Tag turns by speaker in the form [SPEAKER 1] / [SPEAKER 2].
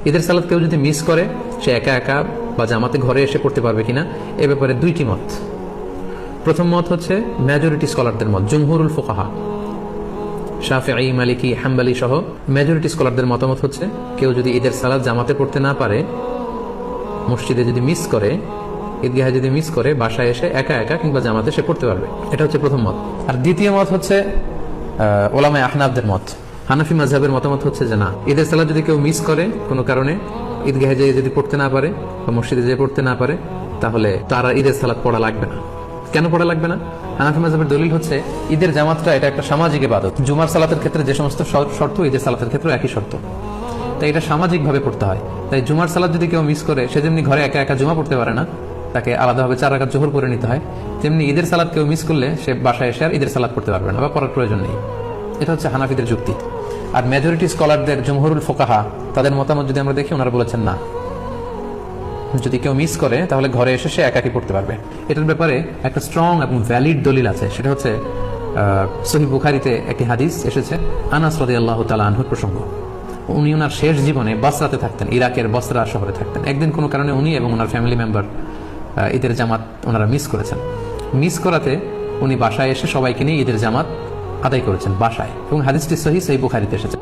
[SPEAKER 1] ঈদের সালাত কেউ যদি মিস করে সে একা একা বা জামাতে ঘরে এসে পড়তে পারবে কিনা এ ব্যাপারে দুইটি মত। প্রথম মত হচ্ছে মেজরিটি স্কলারদের মত, জুমহুরুল ফুকাহা শাফিঈ, মালিকি, হাম্বলি সহ মেজরিটি স্কলারদের মতামত হচ্ছে কেউ যদি ঈদের সালাত জামাতে পড়তে না পারে, মসজিদে যদি মিস করে, ঈদগাহে যদি মিস করে, বাসায় এসে একা একা কিংবা জামাতে সে পড়তে পারবে। এটা হচ্ছে প্রথম মত। আর দ্বিতীয় মত হচ্ছে ওলামায়ে আহনাফদের মত। হানাফি মাযহাবের মতামত হচ্ছে যে না, ঈদের সালাত যদি কেউ মিস করে কোনো কারণে, ঈদগাহে যেয়ে যদি পড়তে না পারে বা মসজিদে যেয়ে পড়তে না পারে, তাহলে তারা ঈদের সালাত পড়া লাগবে না। কেন পড়া লাগবে না? হানাফি মাযহাবের দলিল হচ্ছে ঈদের জামাতটা এটা একটা সামাজিক ইবাদত। জুমার সালাতের ক্ষেত্রে যে সমস্ত শর্ত, ঈদের সালাতের ক্ষেত্রে একই শর্ত, তাই এটা সামাজিকভাবে পড়তে হয়। তাই জুমার সালাত যদি কেউ মিস করে, সে যেমনি ঘরে একা একা জুমা পড়তে পারে না, তাকে আলাদাভাবে 4 রাকাত যোহর পড়ে নিতে হয়, তেমনি ঈদের সালাত কেউ মিস করলে সে বাসায় এসে আর ঈদের সালাত পড়তে পারবে না বা পড়ার প্রয়োজন নেই। এটা হচ্ছে হানাফিদের যুক্তি। আর মেজরিটি স্কলারদের, জমহুরুল ফুকাহা, তাদের মতামত যদি আমরা দেখি, ওনারা বলেছেন না, যদি কেউ মিস করে তাহলে ঘরে এসে সে একাকি পড়তে পারবে। এটার ব্যাপারে একটা স্ট্রং এবং ভ্যালিড দলিল আছে, সেটা হচ্ছে সহিহ বুখারীতে একটি হাদিস এসেছে, আনাস রাদিয়াল্লাহু তাআলা আনহুর প্রসঙ্গ। উনি ওনার শেষ জীবনে বসরাতে থাকতেন, ইরাকের বসরা শহরে থাকতেন। একদিন কোনো কারণে উনি এবং ওনার ফ্যামিলি মেম্বার ঈদের জামাত ওনারা মিস করেছেন। মিস করাতে উনি বাসায় এসে সবাইকে নিয়ে ঈদের জামাত আদায় করেছেন বাসায়, এবং হাদিসটি সহিহ বুখারীতে এসেছে।